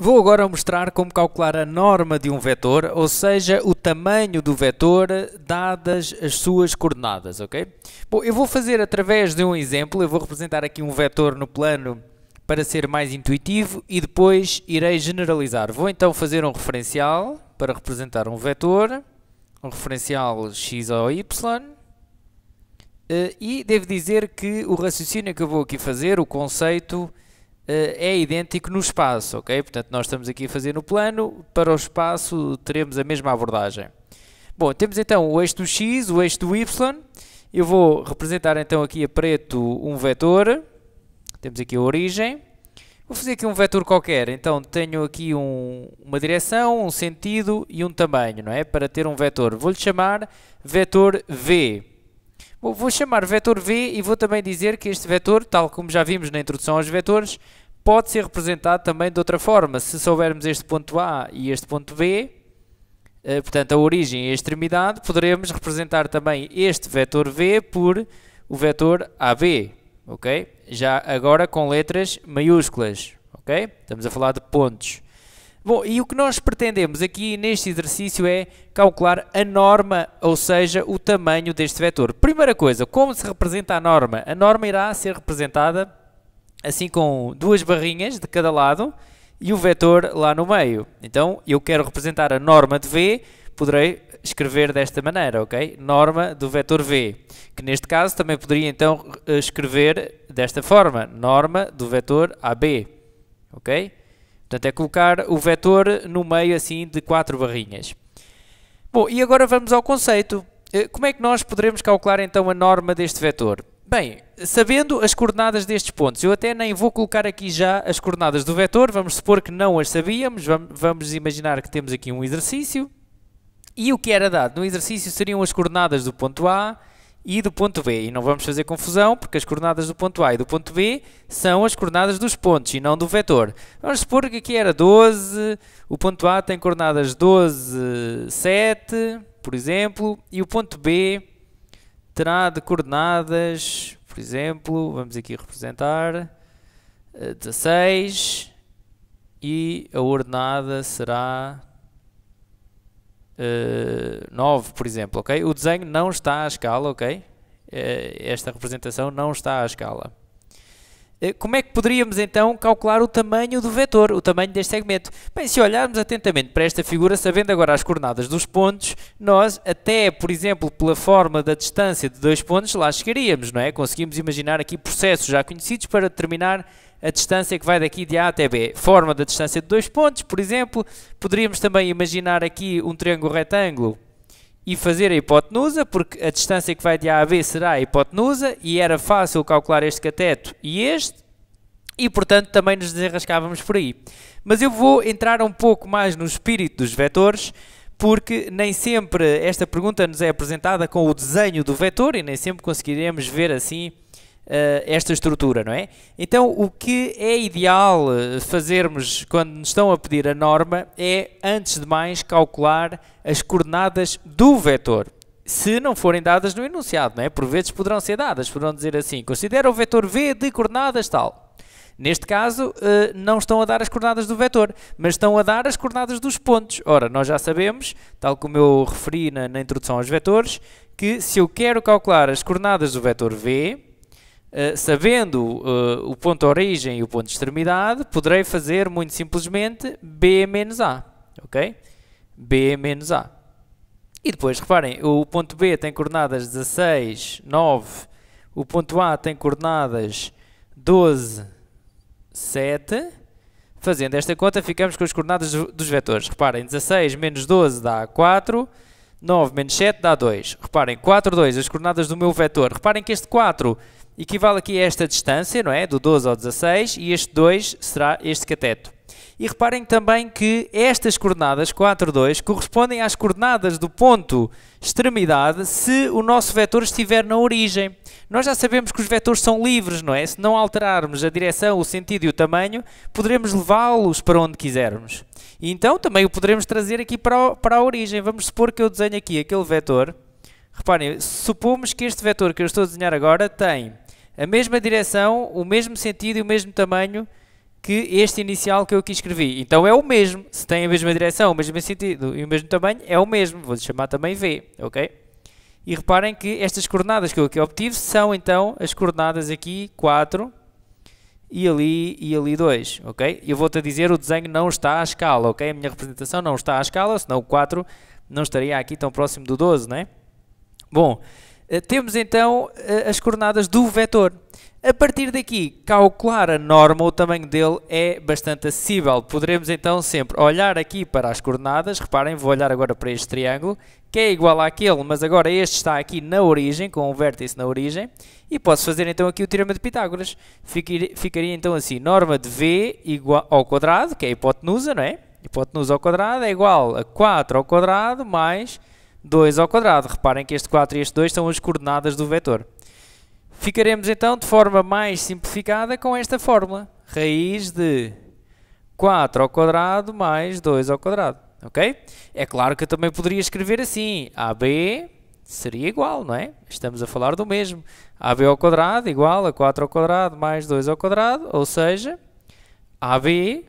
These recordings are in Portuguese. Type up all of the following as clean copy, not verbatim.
Vou agora mostrar como calcular a norma de um vetor, ou seja, o tamanho do vetor dadas as suas coordenadas, ok? Bom, eu vou fazer através de um exemplo, eu vou representar aqui um vetor no plano para ser mais intuitivo e depois irei generalizar. Vou então fazer um referencial para representar um vetor, um referencial x ou y, e devo dizer que o raciocínio que eu vou aqui fazer, o conceito, é idêntico no espaço, ok? Portanto, nós estamos aqui a fazer no plano, para o espaço teremos a mesma abordagem. Bom, temos então o eixo do x, o eixo do y, eu vou representar então aqui a preto um vetor, temos aqui a origem, vou fazer aqui um vetor qualquer, então tenho aqui uma direção, um sentido e um tamanho, não é? Para ter um vetor, vou-lhe chamar vetor v. Bom, vou chamar vetor v e vou também dizer que este vetor, tal como já vimos na introdução aos vetores, pode ser representado também de outra forma. Se soubermos este ponto A e este ponto B, portanto a origem e a extremidade, poderemos representar também este vetor v por o vetor AB, ok? Já agora com letras maiúsculas, ok? Estamos a falar de pontos. Bom, e o que nós pretendemos aqui neste exercício é calcular a norma, ou seja, o tamanho deste vetor. Primeira coisa, como se representa a norma? A norma irá ser representada assim com duas barrinhas de cada lado e o vetor lá no meio. Então, eu quero representar a norma de V, poderei escrever desta maneira, ok? Norma do vetor V, que neste caso também poderia então escrever desta forma, norma do vetor AB, ok? Portanto, é colocar o vetor no meio assim de 4 barrinhas. Bom, e agora vamos ao conceito. Como é que nós poderemos calcular então a norma deste vetor? Bem, sabendo as coordenadas destes pontos, eu até nem vou colocar aqui já as coordenadas do vetor, vamos supor que não as sabíamos, vamos imaginar que temos aqui um exercício, e o que era dado no exercício seriam as coordenadas do ponto A e do ponto B, e não vamos fazer confusão, porque as coordenadas do ponto A e do ponto B são as coordenadas dos pontos e não do vetor. Vamos supor que aqui era 12, o ponto A tem coordenadas 12, 7, por exemplo, e o ponto B terá de coordenadas, por exemplo, vamos aqui representar, 16, e a ordenada será 9, por exemplo, ok? O desenho não está à escala, ok? Esta representação não está à escala. Como é que poderíamos então calcular o tamanho do vetor, o tamanho deste segmento? Bem, se olharmos atentamente para esta figura, sabendo agora as coordenadas dos pontos, nós até, por exemplo, pela forma da distância de dois pontos, lá chegaríamos, não é? Conseguimos imaginar aqui processos já conhecidos para determinar a distância que vai daqui de A até B. Forma da distância de dois pontos, por exemplo, poderíamos também imaginar aqui um triângulo retângulo e fazer a hipotenusa, porque a distância que vai de A a B será a hipotenusa, e era fácil calcular este cateto e este, e portanto também nos desenrascávamos por aí. Mas eu vou entrar um pouco mais no espírito dos vetores, porque nem sempre esta pergunta nos é apresentada com o desenho do vetor, e nem sempre conseguiremos ver assim esta estrutura, não é? Então, o que é ideal fazermos quando nos estão a pedir a norma é, antes de mais, calcular as coordenadas do vetor. Se não forem dadas no enunciado, não é? Por vezes poderão ser dadas, poderão dizer assim, considera o vetor V de coordenadas tal. Neste caso, não estão a dar as coordenadas do vetor, mas estão a dar as coordenadas dos pontos. Ora, nós já sabemos, tal como eu referi na introdução aos vetores, que se eu quero calcular as coordenadas do vetor V, sabendo o ponto de origem e o ponto de extremidade, poderei fazer muito simplesmente B menos A, ok? B menos A. E depois, reparem, o ponto B tem coordenadas 16, 9, o ponto A tem coordenadas 12, 7. Fazendo esta conta, ficamos com as coordenadas dos vetores. Reparem, 16 menos 12 dá 4, 9 menos 7 dá 2. Reparem, 4, 2, as coordenadas do meu vetor. Reparem que este 4 equivale aqui a esta distância, não é? Do 12 ao 16, e este 2 será este cateto. E reparem também que estas coordenadas, 4, 2, correspondem às coordenadas do ponto extremidade se o nosso vetor estiver na origem. Nós já sabemos que os vetores são livres, não é? Se não alterarmos a direção, o sentido e o tamanho, poderemos levá-los para onde quisermos. E então também o poderemos trazer aqui para a origem. Vamos supor que eu desenho aqui aquele vetor. Reparem, supomos que este vetor que eu estou a desenhar agora tem a mesma direção, o mesmo sentido e o mesmo tamanho que este inicial que eu aqui escrevi. Então é o mesmo, se tem a mesma direção, o mesmo sentido e o mesmo tamanho, é o mesmo, vou chamar também V, ok? E reparem que estas coordenadas que eu aqui obtive são então as coordenadas aqui 4 e ali 2, ok? Eu vou-te a dizer, o desenho não está à escala, ok? A minha representação não está à escala, senão o 4 não estaria aqui tão próximo do 12, né? Bom, temos então as coordenadas do vetor. A partir daqui, calcular a norma, o tamanho dele é bastante acessível. Poderemos então sempre olhar aqui para as coordenadas, reparem, vou olhar agora para este triângulo, que é igual àquele, mas agora este está aqui na origem, com um vértice na origem, e posso fazer então aqui o teorema de Pitágoras. Ficaria então assim, norma de V igual ao quadrado, que é a hipotenusa, não é? Hipotenusa ao quadrado é igual a 4 ao quadrado mais 2 ao quadrado. Reparem que este 4 e este 2 são as coordenadas do vetor. Ficaremos então de forma mais simplificada com esta fórmula. Raiz de 4 ao quadrado mais 2 ao quadrado. Ok? É claro que eu também poderia escrever assim. AB seria igual, não é? Estamos a falar do mesmo. AB ao quadrado igual a 4 ao quadrado mais 2 ao quadrado. Ou seja, AB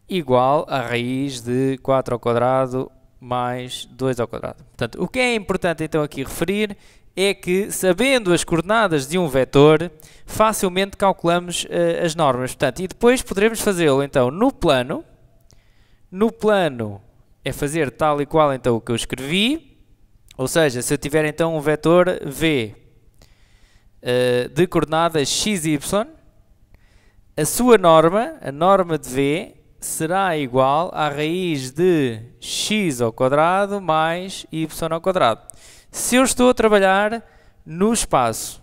igual a raiz de 4 ao quadrado mais 2 ao quadrado. Portanto, o que é importante então aqui referir é que, sabendo as coordenadas de um vetor, facilmente calculamos as normas. Portanto, e depois poderemos fazê-lo então no plano. No plano é fazer tal e qual então o que eu escrevi, ou seja, se eu tiver então um vetor V de coordenadas x, y, a sua norma, a norma de V, será igual à raiz de x ao quadrado mais y ao quadrado. Se eu estou a trabalhar no espaço,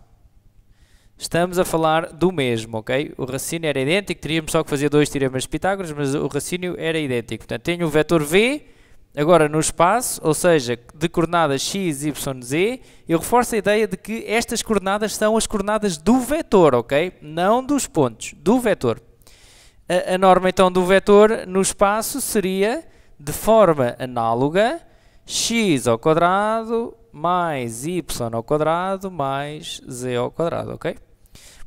estamos a falar do mesmo, ok? O raciocínio era idêntico, teríamos só que fazer 2 teoremas de Pitágoras, mas o raciocínio era idêntico. Portanto, tenho o vetor V, agora no espaço, ou seja, de coordenadas x, y, z, eu reforço a ideia de que estas coordenadas são as coordenadas do vetor, ok? Não dos pontos, do vetor. A norma então do vetor no espaço seria, de forma análoga, x ao quadrado mais y ao quadrado mais z ao quadrado, ok?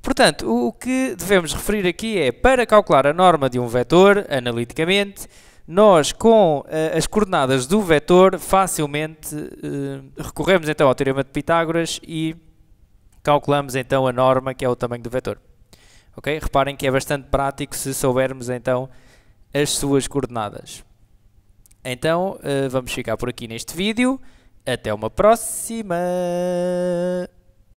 Portanto, o que devemos referir aqui é, para calcular a norma de um vetor, analiticamente, nós com as coordenadas do vetor facilmente recorremos então ao teorema de Pitágoras e calculamos então a norma, que é o tamanho do vetor. Ok? Reparem que é bastante prático se soubermos então as suas coordenadas. Então, vamos ficar por aqui neste vídeo. Até uma próxima!